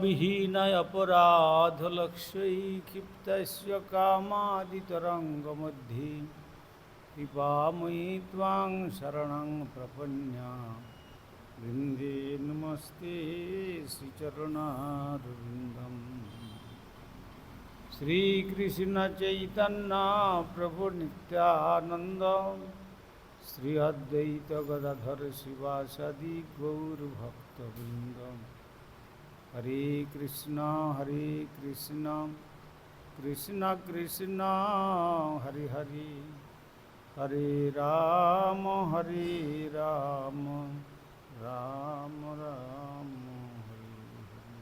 विहीनय अपराधलक्ष्यै क्षिप्तस्य कामादितरङ्गमध्ये कृपामयि त्वां शरणं प्रपन्ना वृन्दे नमस्ते श्रीचरणारविन्दम्। श्रीकृष्णचैतन्य प्रभु नित्यानन्द श्री अद्वैत गदाधर शिवासादि गौरभक्तवृन्द। हरे कृष्ण कृष्ण कृष्ण हरे हरे, हरे राम राम राम हरे हरे।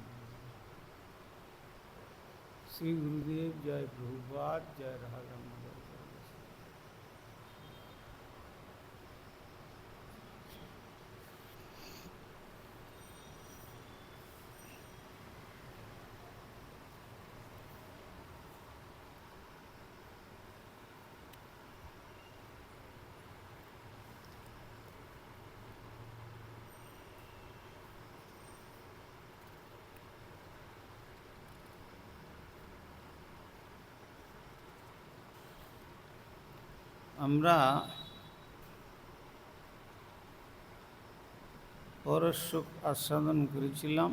श्री गुरुदेव जय प्रभुपाद, जय राधा माधव। আমরা পরশুক আস্বাদন করেছিলাম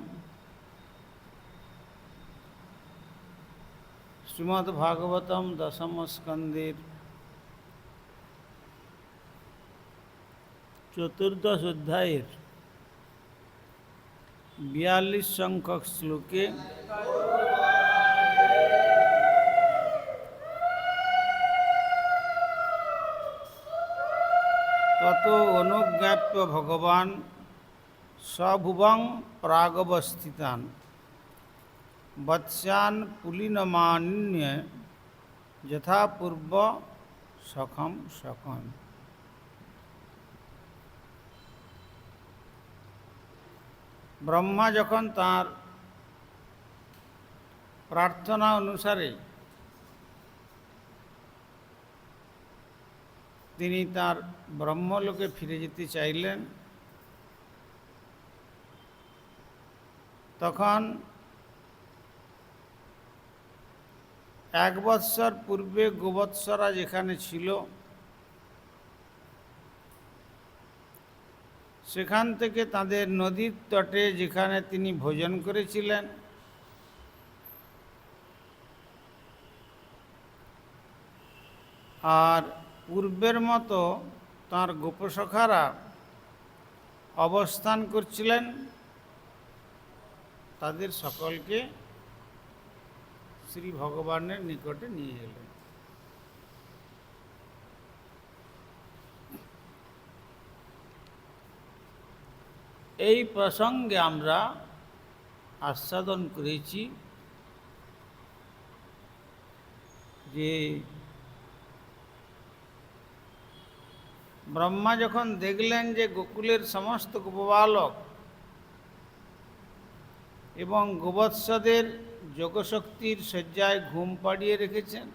শ্রীমদ্ ভাগবতম দশম স্কন্দের চতুর্দশ অধ্যায়ের 42 সংখ্যক শ্লোকে তত অনুজ্ঞাপ্য ভগবান সভুবং প্রাগবস্থিতান বৎস্যান পুলিনমান্য যথা পূর্ব সখম সখম। ব্রহ্মা যখন তার প্রার্থনা অনুসারে তিনি তার ব্রহ্মলোকে ফিরে যেতে চাইলেন, তখন 1 বৎসর পূর্বে গোবৎসরা যেখানে ছিল সেখান থেকে তাদের নদীর তটে যেখানে তিনি ভোজন করেছিলেন আর পূর্বের মতো তাঁর গোপসখারা অবস্থান করছিলেন, তাদের সকলকে শ্রী ভগবানের নিকটে নিয়ে এলেন। এই প্রসঙ্গে আমরা আস্বাদন করেছি যে ব্রহ্মা যখন দেখলেন যে গোকুলের সমস্ত গোপবালক এবং গোবৎসদের যোগশক্তির শয্যায় ঘুম পাড়িয়ে রেখেছেন,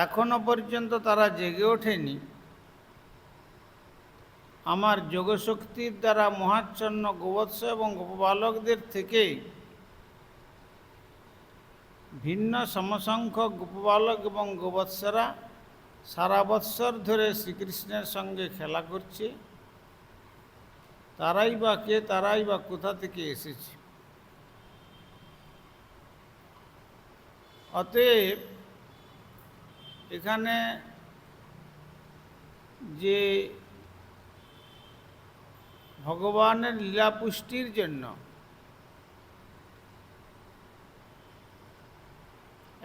এখনো পর্যন্ত তারা জেগে ওঠেনি, আমার যোগশক্তির দ্বারা মহাচ্ছন্ন গোবৎস এবং গোপবালকদের থেকে ভিন্ন সমসংখ্যক গোপবালক এবং গোবৎসরা সারা বৎসর ধরে শ্রীকৃষ্ণের সঙ্গে খেলা করছে, তারাই বা কে, তারাই বা কোথা থেকে এসেছে। অতএব এখানে যে ভগবানের লীলাপুষ্টির জন্য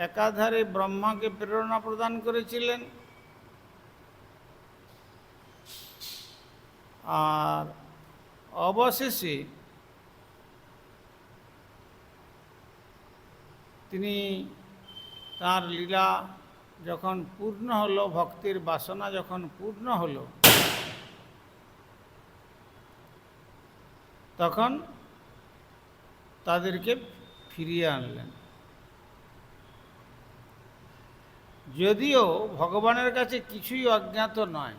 একাধারে ব্রহ্মাকে প্রেরণা প্রদান করেছিলেন আর অবশেষে তিনি তার লীলা যখন পূর্ণ হলো, ভক্তের বাসনা যখন পূর্ণ হলো, তখন তাদেরকে ফিরিয়ে আনলেন। যদিও ভগবানের কাছে কিছুই অজ্ঞাত নয়,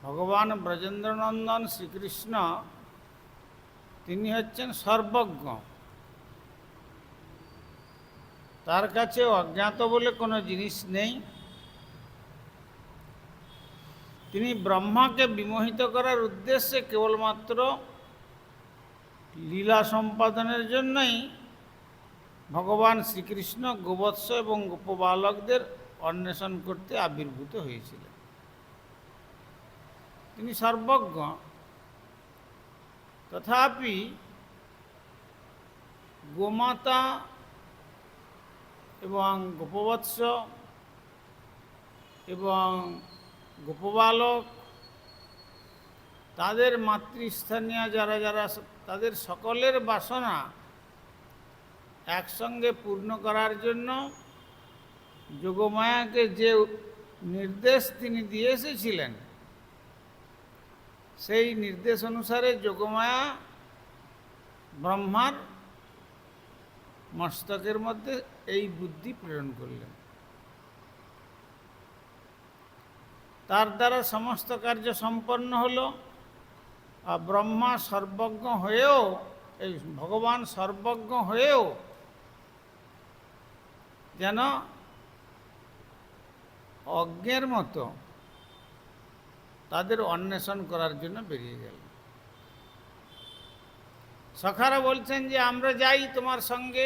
ভগবান ব্রজেন্দ্রনন্দন শ্রীকৃষ্ণ তিনি হচ্ছেন সর্বজ্ঞ। তার কাছে অজ্ঞাত বলে কোনো জিনিস নেই। তিনি ব্রহ্মাকে বিমোহিত করার উদ্দেশ্যে কেবলমাত্র লীলা সম্পাদনের জন্যই ভগবান শ্রীকৃষ্ণ গোবৎস এবং গোপবালকদের অন্বেষণ করতে আবির্ভূত হয়েছিলেন। তিনি সর্বজ্ঞ, তথাপি গোমাতা এবং গোপবৎস এবং গোপবালক, তাদের মাতৃস্থানীয় যারা যারা তাদের সকলের বাসনা একসঙ্গে পূর্ণ করার জন্য যোগমায়াকে যে নির্দেশ তিনি দিয়ে এসেছিলেন, সেই নির্দেশ অনুসারে যোগমায়া ব্রহ্মার মস্তকের মধ্যে এই বুদ্ধি প্রেরণ করলেন। তার দ্বারা সমস্ত কার্য সম্পন্ন হলো। আর ব্রহ্মা সর্বজ্ঞ হয়েও, এই ভগবান সর্বজ্ঞ হয়েও যেন অজ্ঞের মতো তাদের অন্বেষণ করার জন্য বেরিয়ে গেল। সখারা বলছেন যে আমরা যাই তোমার সঙ্গে।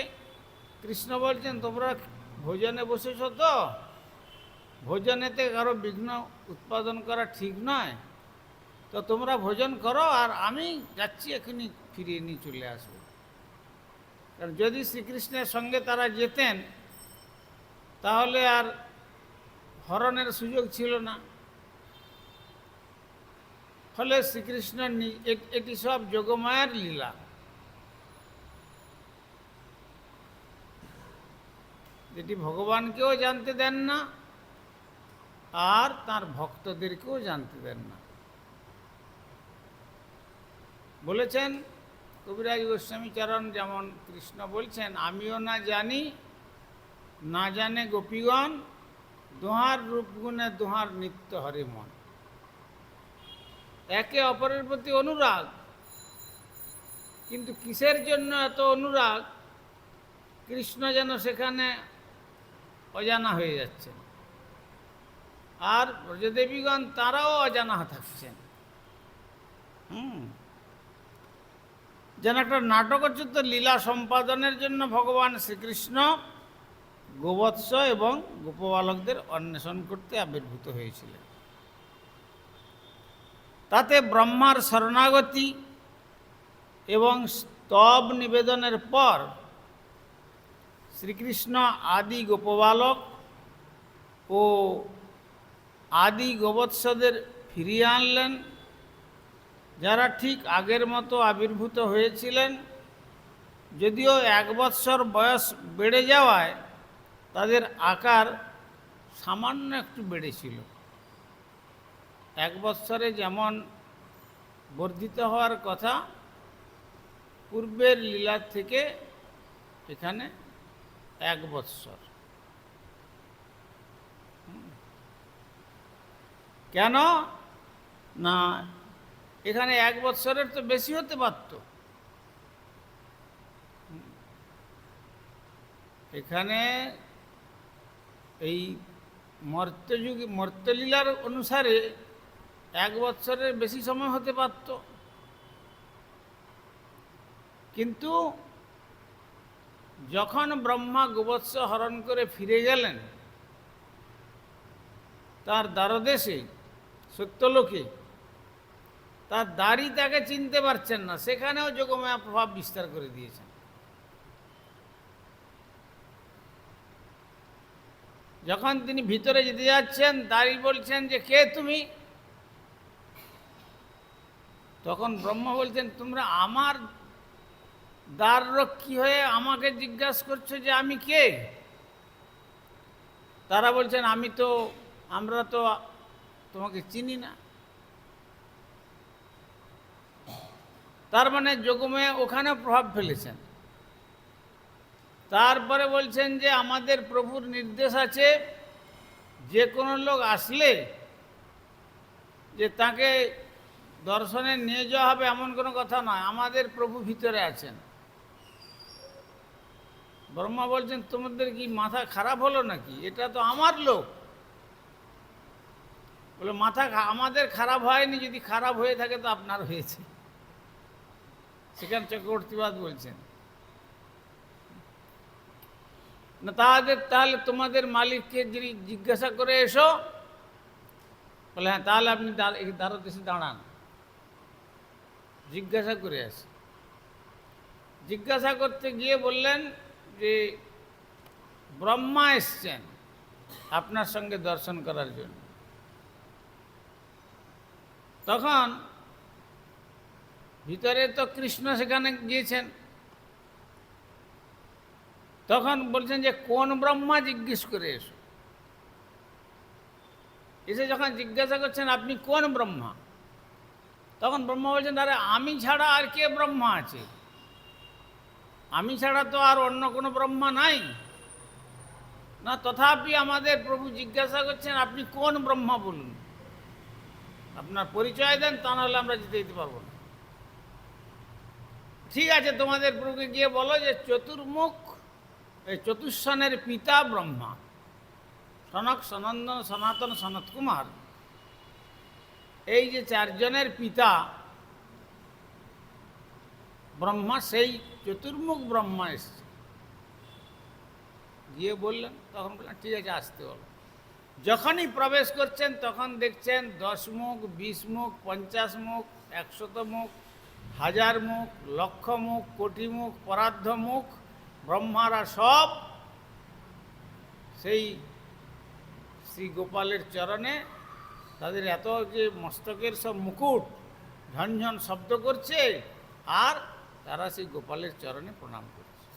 কৃষ্ণ বলছেন তোমরা ভোজনে বসেছ, তো ভোজনেতে কারো বিঘ্ন উৎপাদন করা ঠিক নয়, তো তোমরা ভোজন করো, আর আমি যাচ্ছি, এখনই ফিরিয়ে নিয়ে চলে আসবো। কারণ যদি শ্রীকৃষ্ণের সঙ্গে তারা যেতেন তাহলে আর হরণের সুযোগ ছিল না। ফলে শ্রীকৃষ্ণ এটি সব যোগমায়ার লীলা। যেটি ভগবানকেও জানতে দেন না আর তার ভক্তদেরকেও জানতে দেন না। বলেছেন কবিরাজ গোস্বামী চরণ, যেমন কৃষ্ণ বলছেন আমিও না জানি, না জানে গোপীগণ, দোহার রূপগুণে দোহার নিত্য হরি মন। একে অপরের প্রতি অনুরাগ, কিন্তু কিসের জন্য এত অনুরাগ কৃষ্ণ যেন সেখানে অজানা হয়ে যাচ্ছেন, আর ব্রজদেবীগণ তারাও অজানা থাকছেন। যেন একটা নাটক হচ্ছে, তো লীলা সম্পাদনের জন্য ভগবান শ্রীকৃষ্ণ গোবৎস এবং গোপবালকদের অন্বেষণ করতে আবির্ভূত হয়েছিলেন। তাতে ব্রহ্মার শরণাগতি এবং স্তব নিবেদনের পর শ্রীকৃষ্ণ আদি গোপবালক ও আদি গোবৎসদের ফিরিয়ে আনলেন, যারা ঠিক আগের মতো আবির্ভূত হয়েছিলেন। যদিও 1 বৎসর বয়স বেড়ে যাওয়ায় তাদের আকার সামান্য একটু বেড়েছিল। 1 বৎসরে যেমন বর্ধিত হওয়ার কথা, পূর্বের লীলা থেকে এখানে 1 বৎসর। কেন না, এখানে 1 বৎসরের তো বেশি হতে পারত। এখানে এই মর্ত্যযুগে মর্ত্যলীলার অনুসারে 1 বৎসরের বেশি সময় হতে পারত, কিন্তু যখন ব্রহ্মা গোবৎস হরণ করে ফিরে গেলেন তার দ্বারদেশে সত্যলোকে, তার দ্বারই তাকে চিনতে পারছেন না, সেখানেও যোগমায়া প্রভাব বিস্তার করে দিয়েছেন। যখন তিনি ভিতরে যেতে যাচ্ছেন, দ্বারী বলছেন যে কে তুমি? তখন ব্রহ্মা বলছেন তোমরা আমার দ্বাররক্ষী হয়ে আমাকে জিজ্ঞাসা করছো যে আমি কে? তারা বলছেন আমরা তো তোমাকে চিনি না। তার মানে যোগমায়া ওখানে প্রভাব ফেলেছেন। তারপরে বলছেন যে আমাদের প্রভুর নির্দেশ আছে, যে কোনো লোক আসলে যে তাকে দর্শনে নিয়ে যাওয়া হবে এমন কোনো কথা নয়, আমাদের প্রভু ভিতরে আছেন। ব্রহ্মা বলছেন তোমাদের কি মাথা খারাপ হলো নাকি, এটা তো আমার লোক। বলে মাথা আমাদের খারাপ হয়নি, যদি খারাপ হয়ে থাকে তো আপনার হয়েছে। সেখানে চক্রবর্তীবাদ বলছেন না, তাহলে তোমাদের মালিককে যদি জিজ্ঞাসা করে এসো। বলে হ্যাঁ, তাহলে আপনি দ্বারতে এসে দাঁড়ান, জিজ্ঞাসা করে আসি। জিজ্ঞাসা করতে গিয়ে বললেন যে ব্রহ্মা এসছেন আপনার সঙ্গে দর্শন করার জন্য। তখন ভিতরে তো কৃষ্ণ সেখানে গিয়েছেন। তখন বলছেন যে কোন ব্রহ্মা, জিজ্ঞেস করে এসো। এসে যখন জিজ্ঞাসা করছেন আপনি কোন ব্রহ্মা, তখন ব্রহ্মা বলছেন আরে আমি ছাড়া আর কে ব্রহ্মা আছে, আমি ছাড়া তো আর অন্য কোনো ব্রহ্মা নাই না। তথাপি আমাদের প্রভু জিজ্ঞাসা করছেন আপনি কোন ব্রহ্মা বলুন, আপনার পরিচয় দেন, তা নাহলে আমরা যেতে দিতে পারবো না। ঠিক আছে, তোমাদের প্রভুকে গিয়ে বলো যে চতুর্মুখ, এই চতুষ্ষণের পিতা ব্রহ্মা, সনক, সনন্দন, সনাতন, সনত কুমার, এই যে চারজনের পিতা ব্রহ্মা, সেই চতুর্মুখ ব্রহ্মা এসছে। গিয়ে বললেন, তখন বললেন ঠিক আছে আসতে হলো। যখনই প্রবেশ করছেন তখন দেখছেন 10 মুখ, 20 মুখ, 50 মুখ, 100 মুখ, 1000 মুখ, লক্ষ মুখ, কোটি মুখ, পরার্ধ মুখ ব্রহ্মারা সব সেই শ্রী গোপালের চরণে, তাদের এত যে মস্তকের সব মুকুট ঝনঝন শব্দ করছে, আর তারা সেই গোপালের চরণে প্রণাম করছে।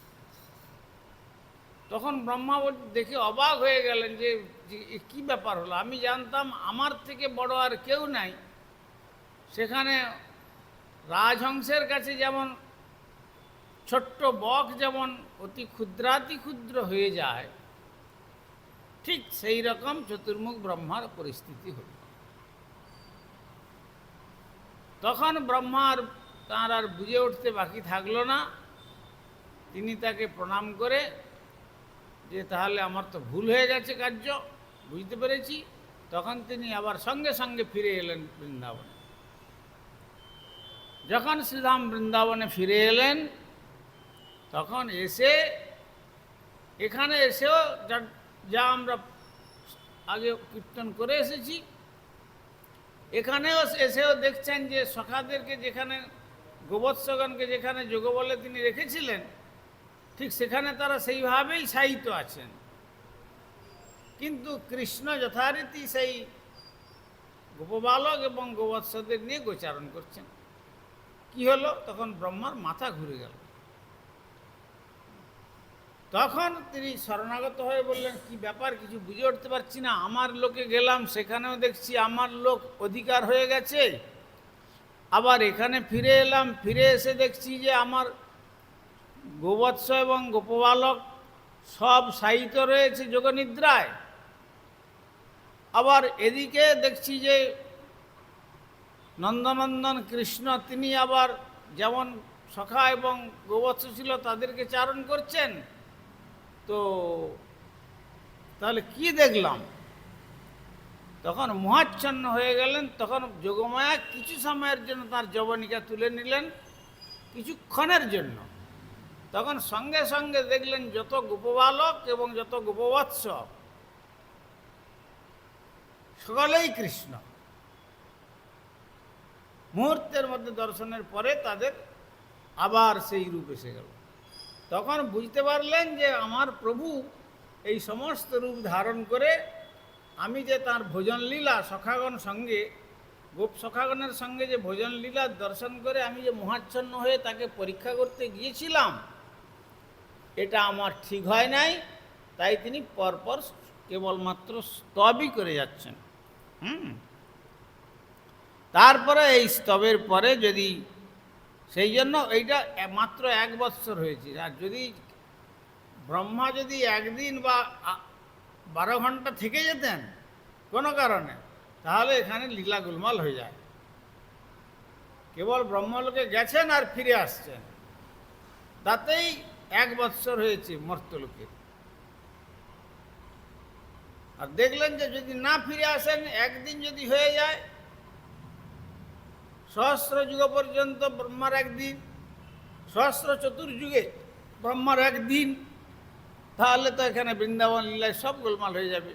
তখন ব্রহ্মা দেখে অবাক হয়ে গেলেন যে কি ব্যাপার হলো, আমি জানতাম আমার থেকে বড় আর কেউ নাই। সেখানে রাজহংসের কাছে যেমন ছোট্ট বক যেমন অতি ক্ষুদ্রাতি ক্ষুদ্র হয়ে যায়, ঠিক সেই রকম চতুর্মুখ ব্রহ্মার পরিস্থিতি হল। তখন ব্রহ্মার তাঁর আর বুঝে উঠতে বাকি থাকলো না। তিনি তাকে প্রণাম করে যে তাহলে আমার তো ভুল হয়ে গেছে, কার্য বুঝতে পেরেছি। তখন তিনি আবার সঙ্গে সঙ্গে ফিরে এলেন বৃন্দাবনে। যখন শ্রীধাম বৃন্দাবনে ফিরে এলেন, তখন এসে এখানে এসেও যা আমরা আগে কীর্তন করে এসেছি, এখানেও এসেও দেখছেন যে সখাদেরকে যেখানে, গোবৎসগণকে যেখানে যোগবলে তিনি রেখেছিলেন, ঠিক সেখানে তারা সেইভাবেই শায়িত আছেন। কিন্তু কৃষ্ণ যথারীতি সেই গোপবালক এবং গোবৎসদের নিয়ে গোচারণ করছেন। কি হলো, তখন ব্রহ্মার মাথা ঘুরে গেল। তখন তিনি শরণাগত হয়ে বললেন কি ব্যাপার, কিছু বুঝে উঠতে পারছি না। আমার লোকে গেলাম, সেখানেও দেখছি আমার লোক অধিকার হয়ে গেছে। আবার এখানে ফিরে এলাম, ফিরে এসে দেখছি যে আমার গোবৎস এবং গোপবালক সব শায়িত রয়েছে যোগনিদ্রায়। আবার এদিকে দেখছি যে নন্দনন্দন কৃষ্ণ, তিনি আবার যেমন সখা এবং গোবৎস ছিল তাদেরকে চারণ করছেন। তো তাহলে কি দেখলাম? তখন মোহাচ্ছন্ন হয়ে গেলেন। তখন যোগমায়া কিছু সময়ের জন্য তার যবনিকা তুলে নিলেন, কিছুক্ষণের জন্য। তখন সঙ্গে সঙ্গে দেখলেন যত গোপবালক এবং যত গোপবৎস সকলেই কৃষ্ণ। মুহূর্তের মধ্যে দর্শনের পরে তাদের আবার সেই রূপ এসে গেল। তখন বুঝতে পারলেন যে আমার প্রভু এই সমস্ত রূপ ধারণ করে, আমি যে তার ভোজন লীলা সখাগণ সঙ্গে, গোপ সখাগণের সঙ্গে যে ভোজন লীলা দর্শন করে আমি যে মোহাচ্ছন্ন হয়ে তাকে পরীক্ষা করতে গিয়েছিলাম, এটা আমার ঠিক হয় নাই। তাই তিনি পরপর কেবলমাত্র স্তবই করে যাচ্ছেন। তারপরে এই স্তবের পরে যদি, সেই জন্য এইটা মাত্র 1 বৎসর হয়েছে। আর যদি ব্রহ্মা যদি একদিন বা 12 ঘন্টা থেকে যেতেন কোনো কারণে, তাহলে এখানে লীলা গোলমাল হয়ে যায়। কেবল ব্রহ্মলোকে গেছেন আর ফিরে আসছেন, তাতেই 1 বৎসর হয়েছে মর্ত্যলোকের। আর দেখলেন যে যদি না ফিরে আসেন, একদিন যদি হয়ে যায়, সহস্র যুগ পর্যন্ত ব্রহ্মার একদিন, সহস্র চতুর্যুগে ব্রহ্মার একদিন, তাহলে তো এখানে বৃন্দাবন লীলায় সব গোলমাল হয়ে যাবে।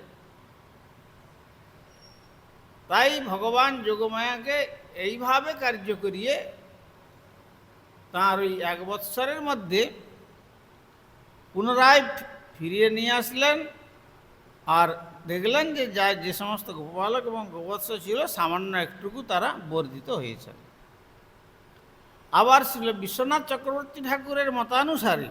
তাই ভগবান যোগমায়াকে এইভাবে কার্য করিয়ে তাঁর ওই 1 বৎসরের মধ্যে পুনরায় ফিরিয়ে নিয়ে আসলেন। আর দেখলেন যে যে সমস্ত গোপবালক এবং গোবৎস ছিল, সামান্য একটুকু তারা বর্ধিত হয়েছে। আবার শ্রী বিশ্বনাথ চক্রবর্তী ঠাকুরের মতানুসারে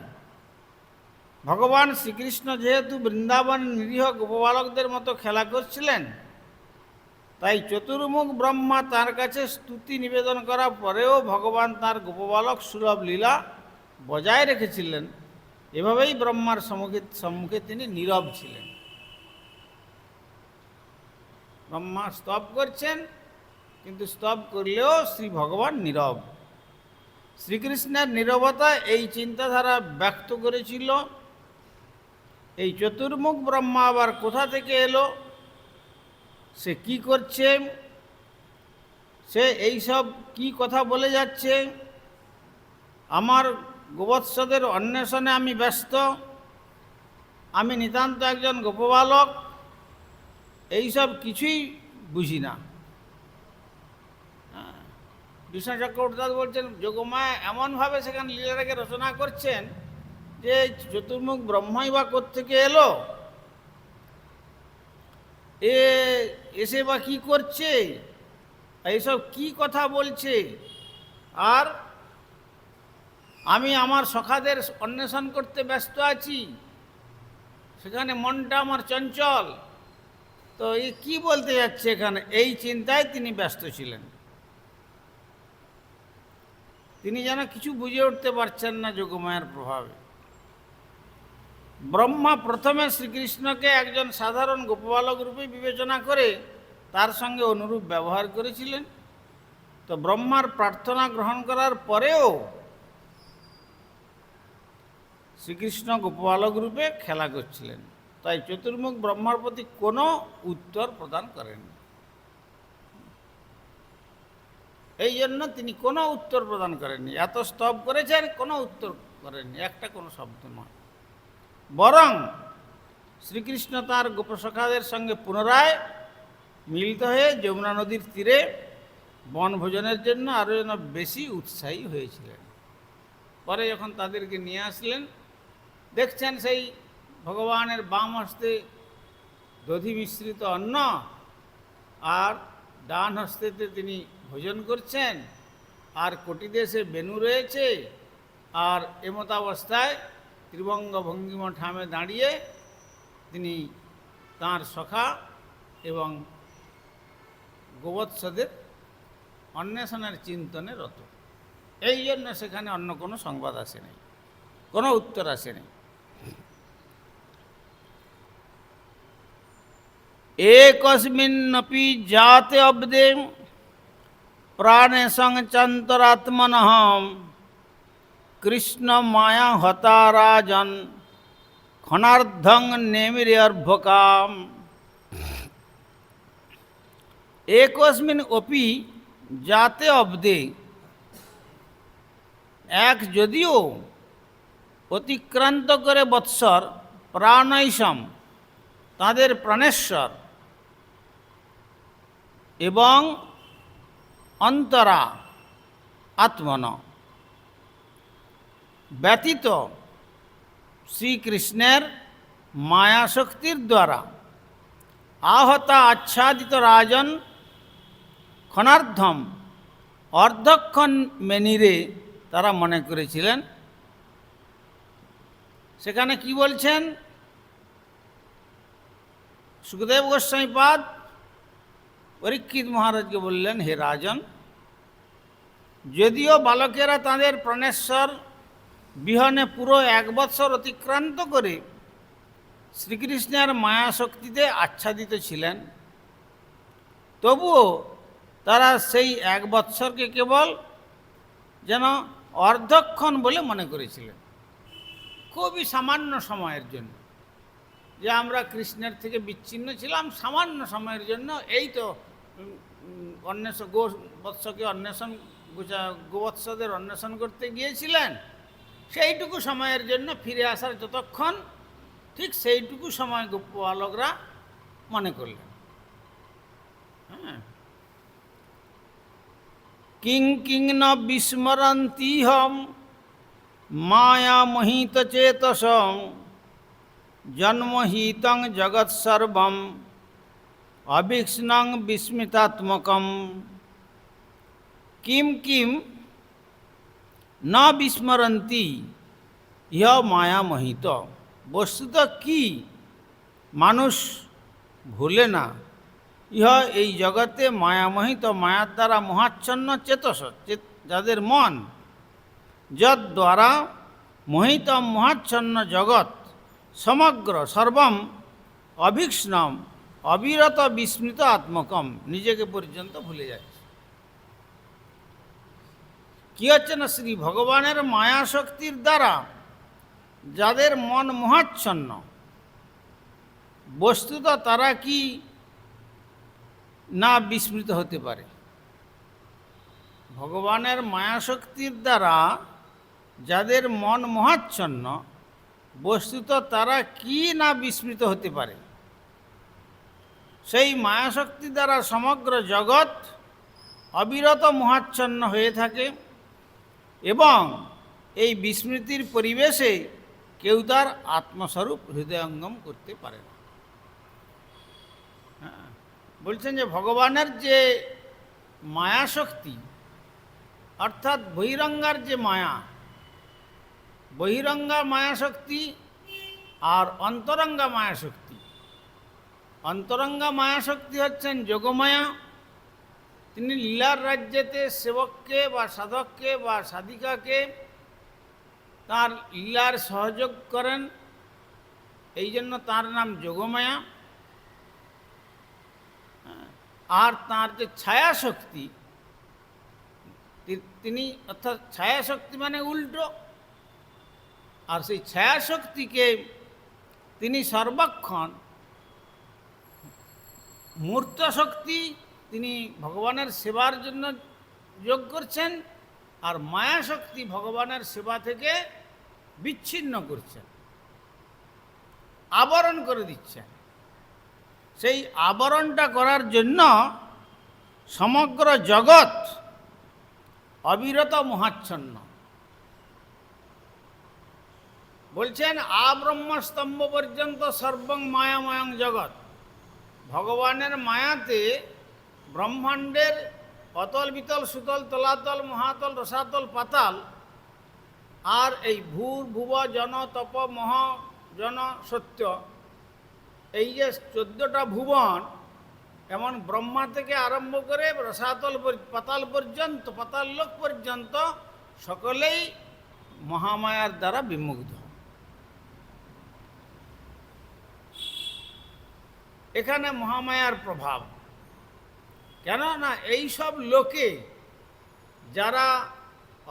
ভগবান শ্রীকৃষ্ণ যেহেতু বৃন্দাবন নিরীহ গোপবালকদের মতো খেলা করছিলেন, তাই চতুর্মুখ ব্রহ্মা তার কাছে স্তুতি নিবেদন করার পরেও ভগবান তার গোপবালক সুলভ লীলা বজায় রেখেছিলেন। এভাবেই ব্রহ্মার সম্মুখে তিনি নীরব ছিলেন। ব্রহ্মা স্তব করছেন, কিন্তু স্তব করলেও শ্রী ভগবান নীরব। শ্রীকৃষ্ণের নীরবতা এই চিন্তাধারা ব্যক্ত করেছিল, এই চতুর্মুখ ব্রহ্মা আবার কোথা থেকে এলো, সে কি করছে, সে এইসব কি কথা বলে যাচ্ছে, আমার গোবৎসদের অন্বেষণে আমি ব্যস্ত, আমি নিতান্ত একজন গোপবালক, এইসব কিছুই বুঝি না। বিষ্ণু চক্রবর্তী বলছেন, যোগমায়া এমনভাবে সেখানে লীলাটাকে রচনা করছেন যে চতুর্মুখ ব্রহ্মাই বা কোত্থেকে এলো, এসে বা কি করছে, এইসব কি কথা বলছে, আর আমি আমার সখাদের অন্বেষণ করতে ব্যস্ত আছি, সেখানে মনটা আমার চঞ্চল, তো এ কি বলতে যাচ্ছে এখানে, এই চিন্তায় তিনি ব্যস্ত ছিলেন। তিনি যেন কিছু বুঝে উঠতে পারছেন না যোগমায়ার প্রভাবে। ব্রহ্মা প্রথমে শ্রীকৃষ্ণকে একজন সাধারণ গোপবালক রূপে বিবেচনা করে তার সঙ্গে অনুরূপ ব্যবহার করেছিলেন। তো ব্রহ্মার প্রার্থনা গ্রহণ করার পরেও শ্রীকৃষ্ণ গোপবালক রূপে খেলা করছিলেন, তাই চতুর্মুখ ব্রহ্মার প্রতি কোনো উত্তর প্রদান করেননি। এই জন্য তিনি কোনো উত্তর প্রদান করেননি। এত স্তব করেছেন, কোনো উত্তর করেননি, একটা কোনো শব্দ নয়। বরং শ্রীকৃষ্ণ তাঁর গোপসখাদের সঙ্গে পুনরায় মিলিত হয়ে যমুনা নদীর তীরে বনভোজনের জন্য আরও যেন বেশি উৎসাহী হয়েছিলেন। পরে যখন তাদেরকে নিয়ে আসলেন, দেখছেন সেই ভগবানের বাম হস্তে দধি মিশ্রিত অন্ন, আর ডান হস্তেতে তিনি ভোজন করছেন, আর কটিতে সে বেনু রয়েছে, আর এমতাবস্থায় ত্রিভঙ্গ ভঙ্গিম ঠামে দাঁড়িয়ে তিনি তাঁর সখা এবং গোবৎসদের অন্বেষণের চিন্তনে রত। এই জন্য সেখানে অন্য কোনো সংবাদ আসেনি, কোনো উত্তর আসেনি। একস্মিন্নপি জাতে অব্দে প্রাণে সংচন্তরাত্মনঃ কৃষ্ণ মায়া হতারাজন ক্ষণার্ধং নেমিরের্ভকাম। একস্মিন অপি জাতে অব্দে, এক যদিও অতিক্রান্ত করে বৎসর, প্রাণৈষম তাঁদের প্রাণেশ্বর, এবং অন্তরা আত্মন ব্যতীত শ্রীকৃষ্ণের মায়াশক্তির দ্বারা আহতা আচ্ছাদিত রাজন ক্ষণার্ধম অর্ধক্ষণ মেনিরে তারা মনে করেছিলেন। সেখানে কি বলছেন সুখদেব গোস্বামীপাদ পরীক্ষিত মহারাজকে বললেন, হে রাজন, যদিও বালকেরা তাঁদের প্রাণেশ্বর বিহনে পুরো 1 বৎসর অতিক্রান্ত করে শ্রীকৃষ্ণের মায়াশক্তিতে আচ্ছাদিত ছিলেন, তবুও তারা সেই 1 বৎসরকে কেবল যেন অর্ধক্ষণ বলে মনে করেছিলেন, খুবই সামান্য সময়ের জন্য, যে আমরা কৃষ্ণের থেকে বিচ্ছিন্ন ছিলাম সামান্য সময়ের জন্য, এই তো অন্বেষণ গোবৎসকে অন্বেষণ গোবৎসদের অন্বেষণ করতে গিয়েছিলেন, সেইটুকু সময়ের জন্য ফিরে আসার যতক্ষণ, ঠিক সেইটুকু সময় গোপবালকরা মনে করলেন। হ্যাঁ, কিং কিং ন বিস্মরন্তিহম মায়া মোহিত চেতসং জন্মহিতং জগৎসর্বম অবিক্ষ্ণং বিস্মিতাত্মকম। কিম কিম ন বিস্মরন্তি ইহ মায়া মোহিত, বস্তুত কি মানুষ ভুলে না, ইহ এই জগতে মায়ামোহিত, মায়ার দ্বারা মোহাচ্ছন্ন চেতস, যাদের মন, যদ্বারা মোহিত মোহাচ্ছন্ন জগৎ সমগ্র সর্বম অভীক্ষ্ণম অবিরত বিস্মৃত আত্মকম, নিজেকে পর্যন্ত ভুলে যাচ্ছে। কি হচ্ছে না, শ্রী ভগবানের মায়া শক্তির দ্বারা যাদের মন মোহাচ্ছন্ন, বস্তুত তারা কি না বিস্মৃত হতে পারে? ভগবানের মায়াশক্তির দ্বারা যাদের মন মোহাচ্ছন্ন, বস্তুত তারা কি না বিস্মৃত হতে পারে? সেই মায়াশক্তি দ্বারা সমগ্র জগৎ অবিরত মোহাচ্ছন্ন হয়ে থাকে এবং এই বিস্মৃতির পরিবেশে কেউ তার আত্মস্বরূপ হৃদয়ঙ্গম করতে পারে না। হ্যাঁ, বলছেন যে ভগবানের যে মায়াশক্তি, অর্থাৎ বহিরঙ্গার যে মায়া, বহিরঙ্গা মায়াশক্তি আর অন্তরঙ্গা মায়াশক্তি। অন্তরঙ্গা মায়াশক্তি হচ্ছেন যোগমায়া, তিনি লীলার রাজ্যেতে সেবককে বা সাধককে বা সাধিকাকে তার লীলার সহযোগ করেন, এই জন্য তার নাম যোগমায়া। আর তার যে ছায়া শক্তি, তিনি অর্থাৎ ছায়া শক্তি মানে উল্টো, আর সেই ছায়া শক্তিকে তিনি সর্বক্ষণ মূর্ত শক্তি, তিনি ভগবানের সেবার জন্য যোগ করছেন, আর মায়া শক্তি ভগবানের সেবা থেকে বিচ্ছিন্ন করছেন, আবরণ করে দিচ্ছেন। সেই আবরণটা করার জন্য সমগ্র জগৎ অবিরত মোহাচ্ছন্ন। বলছেন আব্রহ্মস্তম্ভ পর্যন্ত সর্বং মায়াময়ং জগৎ, ভগবানের মায়াতে ব্রহ্মাণ্ডের অতল বিতল সুতল তলাতল মহাতল রসাতল পাতাল, আর এই ভূর ভুব জন তপ মহ জন সত্য, এই যে 14টা ভুবন, এমন ব্রহ্মা থেকে আরম্ভ করে রসাতল পাতাল পর্যন্ত, পাতাল লোক পর্যন্ত সকলেই মহামায়ার দ্বারা বিমুগ্ধ। এখানে মহামায়ার প্রভাব, কেননা এই সব লোকে যারা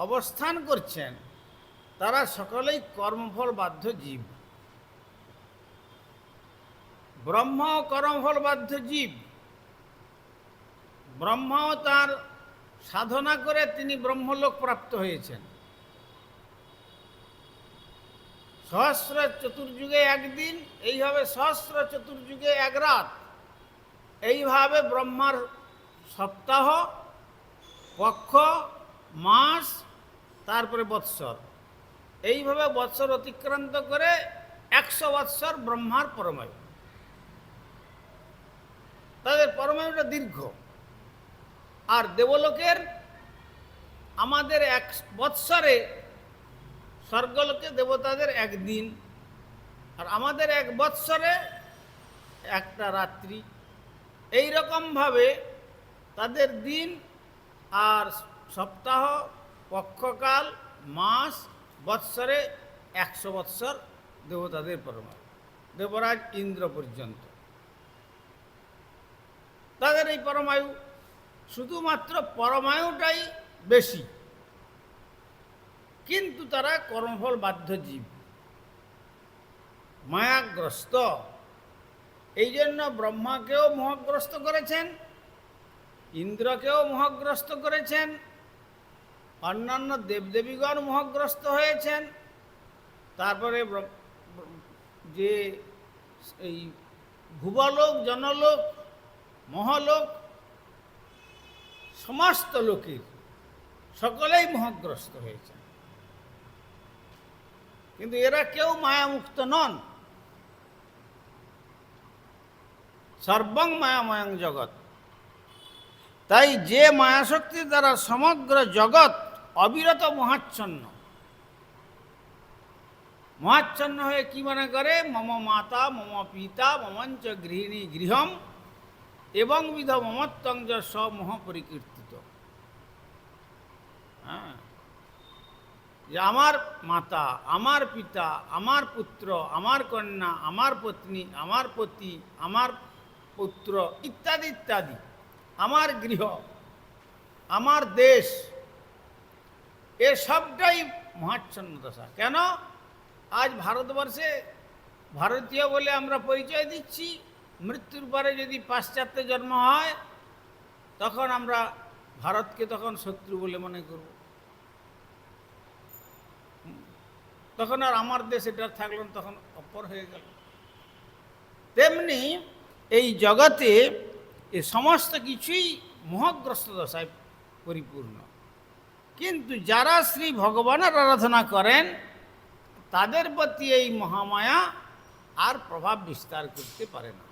অবস্থান করছেন তারা সকলেই কর্মফল বাধ্য জীব। ব্রহ্মাও কর্মফল বাধ্য জীব। ব্রহ্মাও তার সাধনা করে তিনি ব্রহ্মলোক প্রাপ্ত হয়েছেন। সহস্র চতুর্যুগে একদিন, এইভাবে সহস্র চতুর্যুগে এক রাত, এইভাবে ব্রহ্মার সপ্তাহ, পক্ষ, মাস, তারপরে বৎসর, এইভাবে বৎসর অতিক্রান্ত করে 100 বৎসর ব্রহ্মার পরমায়ু। তাদের পরমায়ুটা দীর্ঘ। আর দেবলোকের আমাদের 1 বৎসরে, স্বর্গলোকে দেবতাদের 1 দিন, আর আমাদের 1 বৎসরে 1টা রাত্রি। এই রকমভাবে তাদের দিন আর সপ্তাহ, পক্ষকাল, মাস, বৎসরে 100 বৎসর দেবতাদের পরমায়ু, দেবরাজ ইন্দ্র পর্যন্ত। তাদের এই পরমায়ু, শুধুমাত্র পরমায়ুটাই বেশি, কিন্তু তারা কর্মফল বাধ্য জীব, মায়াগ্রস্ত। এই জন্য ব্রহ্মাকেও মোহগ্রস্ত করেছেন, ইন্দ্রকেও মোহগ্রস্ত করেছেন, অন্যান্য দেবদেবীগণ মোহগ্রস্ত হয়েছেন। তারপরে যে এই ভুবলোক, জনলোক, মহালোক, সমস্ত লোকের সকলেই মোহগ্রস্ত হয়েছেন, কিন্তু এরা কেউ মায়ামুক্ত নন। সর্বং মায়াময়ং জগৎ। তাই যে মায়াশক্তির দ্বারা সমগ্র জগৎ অবিরত মোহাচ্ছন্ন, মোহাচ্ছন্ন হয়ে কি মনে করে, মম মাতা মম পিতা মমঞ্চ গৃহিণী গৃহম এবং বিধ মমত্বঞ্জ সমোহ পরিকীর্তিত। হ্যাঁ, যে আমার মাতা, আমার পিতা, আমার পুত্র, আমার কন্যা, আমার পত্নী, আমার পতি, আমার পুত্র ইত্যাদি ইত্যাদি, আমার গৃহ, আমার দেশ, এ সবটাই মহাচ্ছন্ন দশা। কেন আজ ভারতবর্ষে ভারতীয় বলে আমরা পরিচয় দিচ্ছি, মৃত্যুর পরে যদি পাশ্চাত্যে জন্ম হয় তখন আমরা ভারতকে তখন শত্রু বলে মনে করব, তখন আর আমার দেশ এটা থাকলো না, তখন অপর হয়ে গেল। তেমনি এই জগতে এ সমস্ত কিছুই মোহগ্রস্ত দশায় পরিপূর্ণ, কিন্তু যারা শ্রী ভগবানের আরাধনা করেন তাদের প্রতি এই মহামায়া আর প্রভাব বিস্তার করতে পারে না।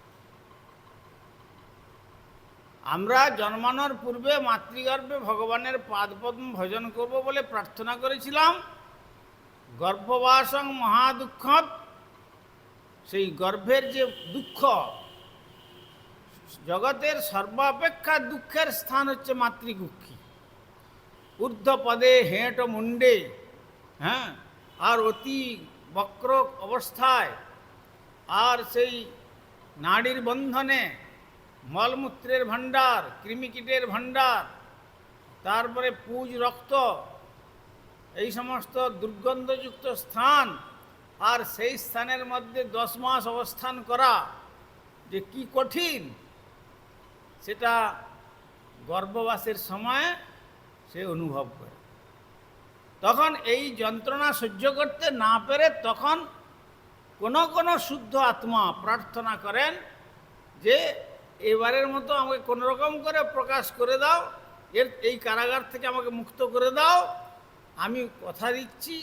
আমরা জন্মানোর পূর্বে মাতৃগর্ভে ভগবানের পাদপদ্ম ভজন করব বলে প্রার্থনা করেছিলাম। গর্ভবাসং মহাদুঃখ, সেই গর্ভের যে দুঃখ, জগতের সর্বাপেক্ষা দুঃখের স্থান হচ্ছে মাতৃকুক্ষি। ঊর্ধ্ব পদে হেঁট মুন্ডে, হ্যাঁ, আর অতি বক্র অবস্থায়, আর সেই নাড়ির বন্ধনে মলমূত্রের ভাণ্ডার, কৃমিকীটের ভাণ্ডার, তারপরে পুজ রক্ত, এই সমস্ত দুর্গন্ধযুক্ত স্থান, আর সেই স্থানের মধ্যে 10 মাস অবস্থান করা যে কি কঠিন, সেটা গর্ভবাসের সময় সে অনুভব করে। তখন এই যন্ত্রণা সহ্য করতে না পেরে তখন কোনো শুদ্ধ আত্মা প্রার্থনা করেন যে এবারের মতো আমাকে কোনো রকম করে প্রকাশ করে দাও, এই কারাগার থেকে আমাকে মুক্ত করে দাও। আমি কথা দিচ্ছি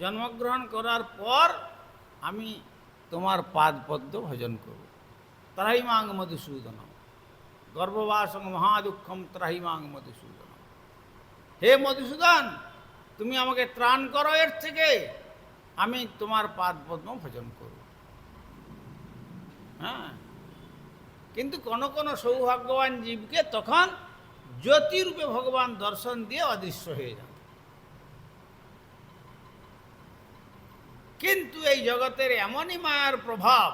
জন্মগ্রহণ করার পর আমি তোমার পাদপদ্ম ভজন করব। ত্রাহিমাং মধুসূদনম, গর্ভবাসং মহাদুঃখম ত্রাহিমাং মধুসূদনম। হে মধুসূদন, তুমি আমাকে ত্রাণ করো এর থেকে, আমি তোমার পাদপদ্ম ভজন করব। হ্যাঁ, কিন্তু কোন সৌভাগ্যবান জীবকে তখন জ্যোতিরূপে ভগবান দর্শন দিয়ে অদৃশ্য হয়ে যান। কিন্তু এই জগতের এমনই মায়ার প্রভাব,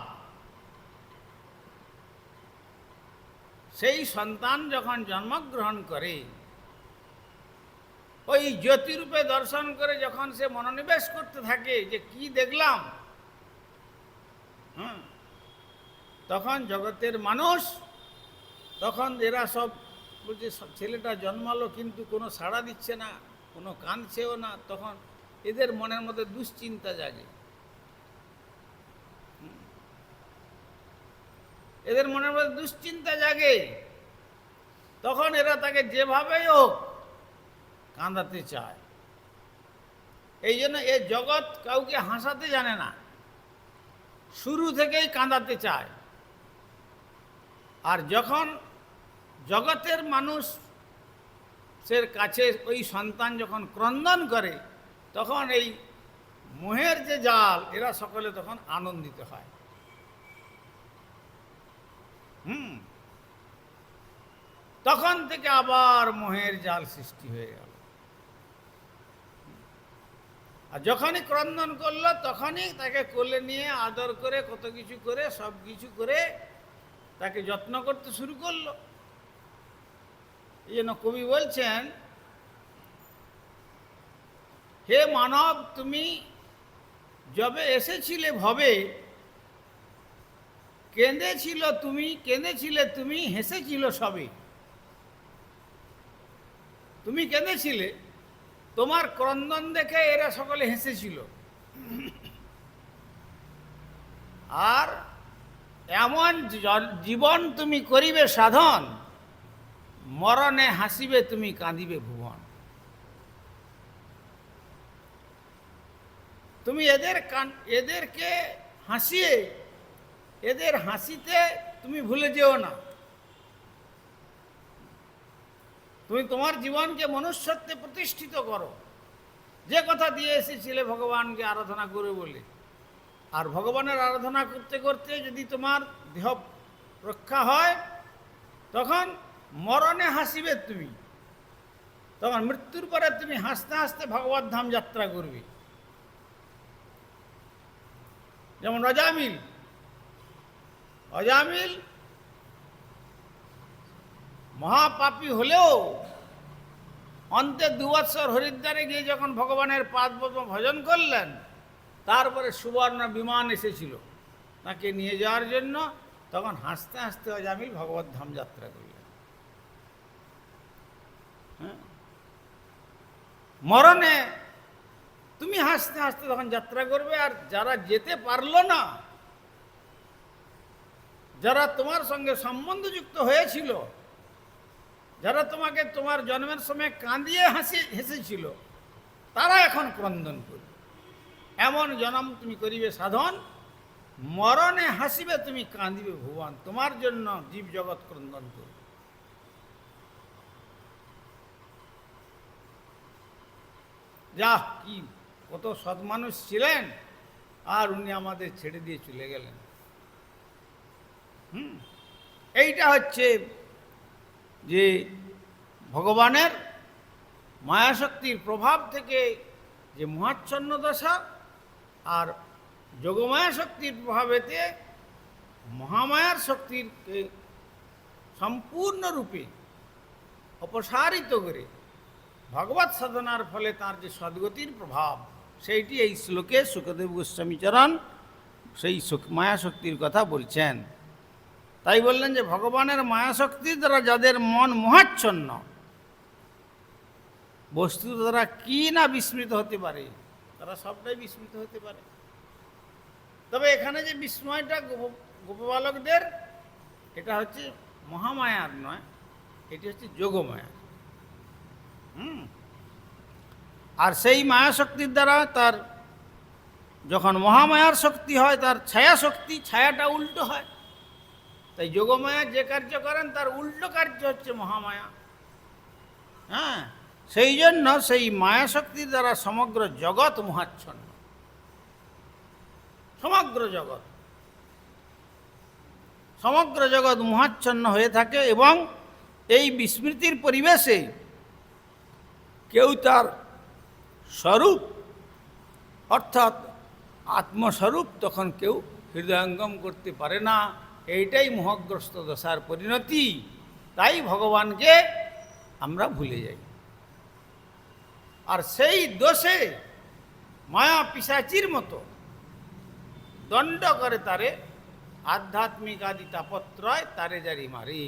সেই সন্তান যখন জন্মগ্রহণ করে, ওই জ্যোতিরূপে দর্শন করে যখন সে মনোনিবেশ করতে থাকে যে কি দেখলাম, তখন জগতের মানুষ, তখন এরা সব বলছে ছেলেটা জন্মালো কিন্তু কোনো সাড়া দিচ্ছে না, কোনো কাঁদছেও না। তখন এদের মনের মধ্যে দুশ্চিন্তা জাগে, এদের মনের মধ্যে দুশ্চিন্তা জাগে। তখন এরা তাকে যেভাবেই হোক কাঁদাতে চায়। এই জন্য এ জগৎ কাউকে হাসাতে জানে না, শুরু থেকেই কাঁদাতে চায়। আর যখন জগতের মানুষের কাছে ওই সন্তান যখন ক্রন্দন করে, তখন এই মোহের যে জাল, এরা সকলে তখন আনন্দিত হয়। তখন থেকে আবার মোহের জাল সৃষ্টি হয়ে গেল। আর যখনই ক্রন্দন করলো তখনই তাকে কোলে নিয়ে আদর করে কত কিছু করে সব কিছু করে তাকে যত্ন করতে শুরু করলো। এই জন্য কবি বলছেন, হে মানব, তুমি যবে এসেছিলে ভবে, কেঁদেছিলে তুমি, হেসেছিল সবে। তুমি কেঁদেছিলে, তোমার ক্রন্দন দেখে এরা সকলে হেসেছিল। আর এমন জীবন তুমি করিবে সাধন, মরণে হাসিবে তুমি, কাঁদিবে ভুবন। তুমি এদেরকে হাসিয়ে এদের হাসিতে তুমি ভুলে যেও না। তুমি তোমার জীবনকে মনুষ্যত্বে প্রতিষ্ঠিত করো, যে কথা দিয়ে এসেছিলে ভগবানকে আরাধনা করে বলে। আর ভগবানের আরাধনা করতে করতে যদি তোমার দেহ রক্ষা হয়, তখন মরণে হাসিবে তুমি, তখন মৃত্যুর পরে তুমি হাসতে হাসতে ভগবত ধাম যাত্রা করবে। যেমন অজামিল মহাপাপী হলেও অন্তে 2 বৎসর হরিদ্বারে গিয়ে যখন ভগবানের পাদপদ্ম ভজন করলেন, তারপরে সুবর্ণ বিমান এসেছিল তাকে নিয়ে যাওয়ার জন্য, তখন হাসতে হাসতে অজামিল ভগবত ধাম যাত্রা করলেন। হ্যাঁ, মরণে তুমি হাসতে হাসতে তখন যাত্রা করবে। আর যারা যেতে পারলো না, যারা তোমার সঙ্গে সম্বন্ধযুক্ত হয়েছিল, যারা তোমাকে তোমার জন্মের সময় কাঁদিয়ে হেসেছিল, তারা এখন ক্রন্দন করবে। এমন জন্ম তুমি করিবে সাধন, মরণে হাসিবে তুমি, কাঁদিবে ভুবন। তোমার জন্য জীব জগৎ ক্রন্দন করবে। যা কি কত সৎ মানুষ ছিলেন, আর উনি আমাদের ছেড়ে দিয়ে চলে গেলেন। এইটা হচ্ছে যে ভগবানের মায়াশক্তির প্রভাব থেকে যে মহাচ্ছন্ন দশা, আর যোগমায়া শক্তির প্রভাবেতে মহামায়ার শক্তিরকে সম্পূর্ণরূপে অপসারিত করে ভগবৎ সাধনার ফলে তার যে সদ্গতির প্রভাব, সেইটি এই শ্লোকে সুখদেব গোস্বামীচরণ সেই মায়াশক্তির কথা বলছেন। তাই বললেন যে ভগবানের মায়াশক্তির দ্বারা যাদের মন মোহাচ্ছন্ন, বস্তু দ্বারা কি না বিস্মৃত হতে পারে, তারা সবটাই বিস্মৃত হতে পারে। তবে এখানে যে বিস্ময়টা গোপবালকদের, এটা হচ্ছে মহামায়ার নয়, এটি হচ্ছে যোগমায়া। আর সেই মায়াশক্তির দ্বারা তার যখন মহামায়ার শক্তি হয়, তার ছায়া শক্তি, ছায়াটা উল্টো হয়। তাই যোগমায়া যে কার্য করেন তার উল্টো কার্য হচ্ছে মহামায়া। হ্যাঁ, সেই জন্য সেই মায়াশক্তির দ্বারা সমগ্র জগৎ মোহাচ্ছন্ন, সমগ্র জগৎ মোহাচ্ছন্ন হয়ে থাকে। এবং এই বিস্মৃতির পরিবেশে কেউ তার স্বরূপ অর্থাৎ আত্মস্বরূপ তখন কেউ হৃদয়ঙ্গম করতে পারে না। এইটাই মোহগ্রস্ত দশার পরিণতি। তাই ভগবানকে আমরা ভুলে যাই। আর সেই দোষে মায়া পিশাচির মতো দণ্ড করে তারে, আধ্যাত্মিক আদি তাপত্রয় তারে জারি মারি।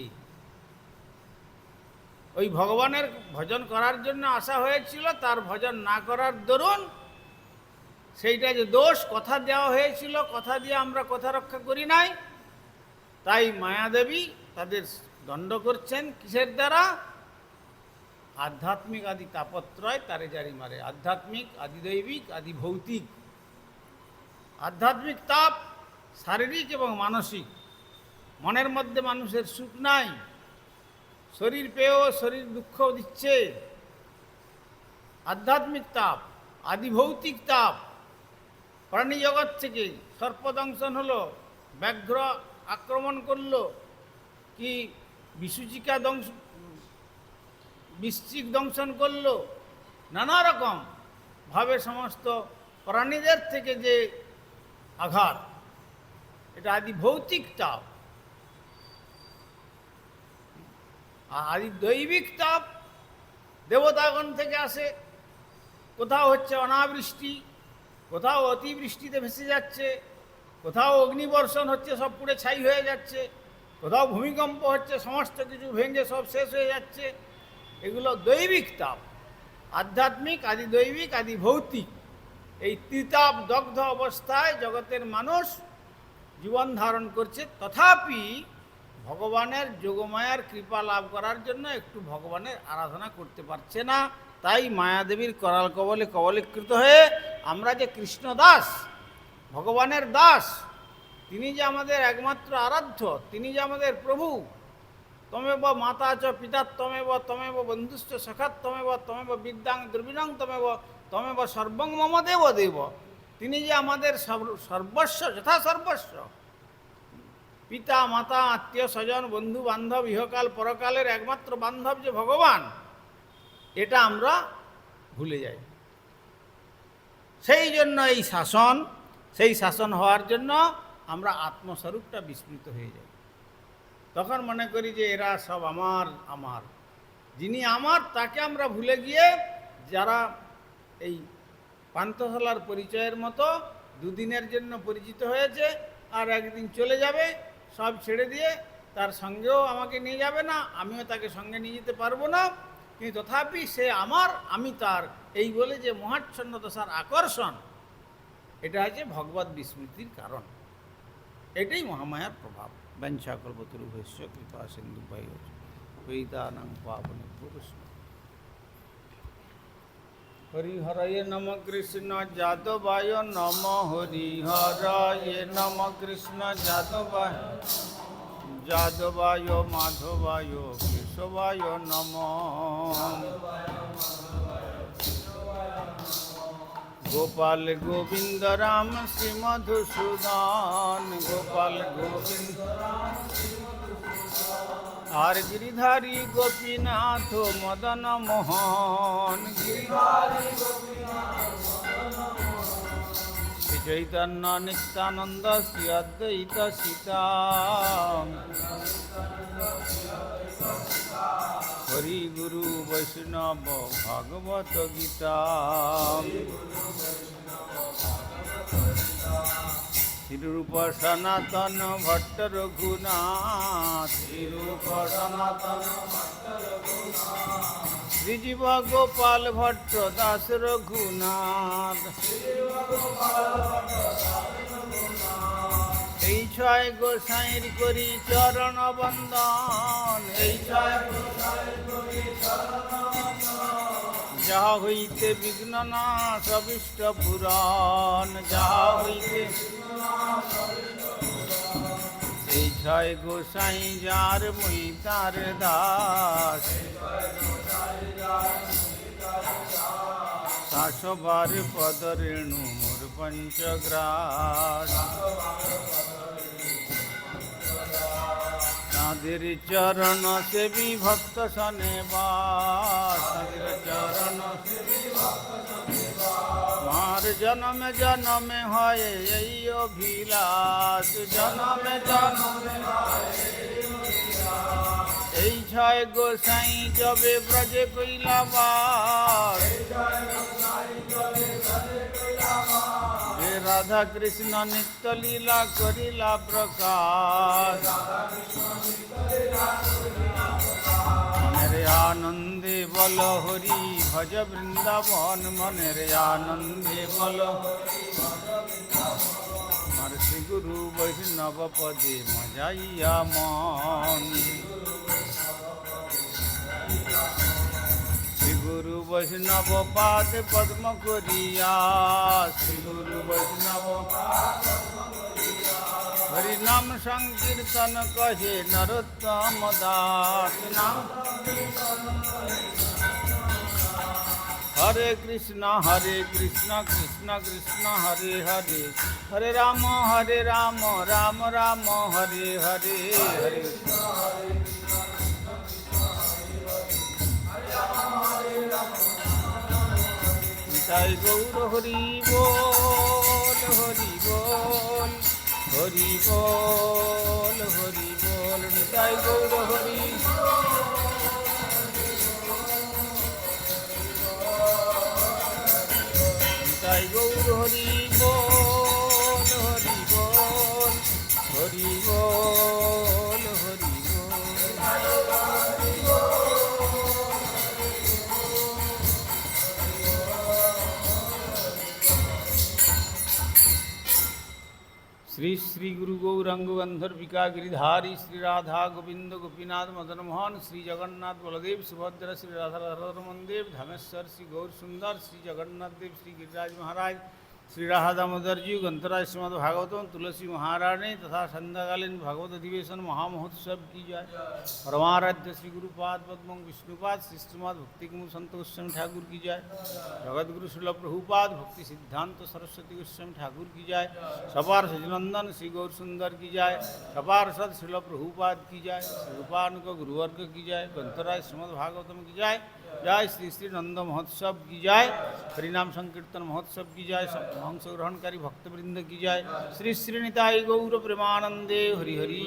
ওই ভগবানের ভজন করার জন্য আসা হয়েছিল, তার ভজন না করার দরুন সেইটা যে দোষ, কথা দেওয়া হয়েছিল, কথা দিয়ে আমরা কথা রক্ষা করি নাই, তাই মায়াদেবী তাদের দণ্ড করছেন। কিসের দ্বারা? আধ্যাত্মিক আদি তাপত্রয় তারে জারি মারে। আধ্যাত্মিক, আদিদৈবিক, আদি ভৌতিক। আধ্যাত্মিক তাপ শারীরিক এবং মানসিক। মনের মধ্যে মানুষের সুখ নাই, শরীর পেয়েও শরীর দুঃখ দিচ্ছে। আধ্যাত্মিক তাপ। আদি ভৌতিক তাপ, প্রাণী জগৎ থেকে সর্পদংশন হলো, ব্যাঘ্র আক্রমণ করলো, কি বিসূচিকা বৃশ্চিক দংশন করলো, নানা রকম ভাবে সমস্ত প্রাণীদের থেকে যে আঘাত, এটা আদি ভৌতিক তাপ। আর দৈবিক তাপ দেবতাগণ থেকে আসে। কোথাও হচ্ছে অনাবৃষ্টি, কোথাও অতিবৃষ্টিতে ভেসে যাচ্ছে, কোথাও অগ্নিবর্ষণ হচ্ছে, সব পুড়ে ছাই হয়ে যাচ্ছে, কোথাও ভূমিকম্প হচ্ছে, সমস্ত কিছু ভেঙে সব শেষ হয়ে যাচ্ছে। এগুলো দৈবিক তাপ। আধ্যাত্মিক, আদি দৈবিক, আদি ভৌতিক, এই ত্রিতাপ দগ্ধ অবস্থায় জগতের মানুষ জীবন ধারণ করছে। তথাপি ভগবানের যোগমায়ার কৃপা লাভ করার জন্য একটু ভগবানের আরাধনা করতে পারছে না। তাই মায়াদেবীর করাল কবলে কবলীকৃত হয়ে আমরা যে কৃষ্ণ দাস, ভগবানের দাস, তিনি যে আমাদের একমাত্র আরাধ্য, তিনি যে আমাদের প্রভু। তমেব মাতা চ পিতা তমেব, তমেব বন্ধুশ্চ সখাত তমেব, তমেব বিদ্যাং দ্রবিণং তমেব, তমেব সর্বং মম দেব দেব। তিনি যে আমাদের সর্বস্ব, যথা সর্বস্ব। পিতা মাতা আত্মীয় স্বজন বন্ধু বান্ধব ইহকাল পরকালের একমাত্র বান্ধব যে ভগবান, এটা আমরা ভুলে যাই। সেই জন্য এই শাসন, সেই শাসন হওয়ার জন্য আমরা আত্মস্বরূপটা বিস্মৃত হয়ে যাই। তখন মনে করি যে এরা সব আমার আমার। যিনি আমার তাকে আমরা ভুলে গিয়ে যারা এই পান্থশালার পরিচয়ের মতো দুদিনের জন্য পরিচিত হয়েছে আর একদিন চলে যাবে, সব ছেড়ে দিয়ে তার সঙ্গেও আমাকে নিয়ে যাবে না, আমিও তাকে সঙ্গে নিয়ে যেতে পারবো না, কিন্তু তথাপি সে আমার, আমি তার, এই বলে যে মহাচ্ছন্ন দশার আকর্ষণ, এটা হচ্ছে ভগবত বিস্মৃতির কারণ। এটাই মহামায়ার প্রভাব। বঞ্ছা কল্পতরুভ্যশ্চ কৃপা সিন্ধুভ্যৈব পতিতানাং পাবনেভ্যো বৈষ্ণবেভ্যো। হরিহরয়ে নম কৃষ্ণ যাদবায় নম, হরিহরয়ে নম কৃষ্ণ যাদবায়, যাদবায় মাধবায় কেশবায় নম। গোপাল গোবিন্দ রাম শ্রী মধুসূদন, গোপাল গোবিন্দ আর গিরিধারী গোপীনাথ মদন মোহন, শ্রী চৈতন্য নিত্যানন্দ শ্রী অদ্বৈত সীতা, হরি গুরু বৈষ্ণব ভাগবত গীতা, শ্রীরূপ সনাতন ভট্ট রঘুনাথ, শ্রীরূপ সনাতন শ্রীজীব গোপাল ভট্ট দাস রঘুনাথ। এই ছয় গোসাইর করি চরণ বন্দন, এই ছয় যাহা হইতে বিঘ্ন নাশ অভীষ্ট পুরাণ, যাহা হইতে এই ছয় গোসাই যার মুই তার দাস, শাসবার পদ রেণু মোর পঞ্চগ্রাস। তাদের চরণ সেবী ভক্ত সনে বাস, তাদের চরণ মার জনমে জনমে হয় এই অভিলাষ, জনমে জনমে এই ছয় গোসাই যবে ব্রজে কইলা বাস, যে রাধা কৃষ্ণ নিত্য লীলা করিলা প্রকাশ। মনের আনন্দে বল হরি ভজ বৃন্দাবন, মনের আনন্দে বল আমার শ্রী গুরু বৈষ্ণব পদে মজাইয়া মন, শ্রী গুরু বৈষ্ণব পাদ পদ্ম করিয়া, শ্রী গুরু বৈষ্ণব হরি নাম সংকীর্তন কহে নরোত্তম দাস, নাম হরে কৃষ্ণ কৃষ্ণ কৃষ্ণ হরে হরে, হরে রাম রাম রাম হরে হরে, হরে তাই গৌর হরি বল, হরি বল, হরি বল, হরি বল, তাই গৌর হরি। নিতাই গৌর হরি বল হরি বল হরি বল হরি বল। श्री श्री गुरु गौरांग गंधर्विका गिरिधारी श्री राधा गोविंद गोपीनाथ मदन मोहन श्री जगन्नाथ बलदेव सुभद्रा श्री राधा रमन देव धामेश्वर श्री गौर सुंदर श्री जगन्नाथ देव श्री गिरिराज महाराज श्री राधा दामोदर जी ग्रंथराज श्रीमद भागवतम तुलसी महारानी तथा संध्याकालीन भागवत अधिवेशन महामहोत्सव की जाए। परमाराध्य श्री गुरुपाद पद्म विष्णुपाद श्री श्रीमद भक्ति कुमार संत गोस्वामी ठाकुर की जाए। जगत गुरु श्रील प्रभुपाद भक्ति सिद्धांत सरस्वती गोस्वामी ठाकुर की जाए। सपार सजनंदन श्री गौर सुंदर की जाए। सपार सद श्रील प्रभुपाद की जाए। श्री रूपानुग गुरुवर्ग की जाए। ग्रंथराज श्रीमद भागवतम की जाए। जय श्री श्री नंद महोत्सव की जाए। हरिनाम संकीर्तन महोत्सव की जाए। अंशग्रहणकारी भक्तवृंद की जाए। श्री श्री निताई गौर प्रेमानंदे हरि हरि।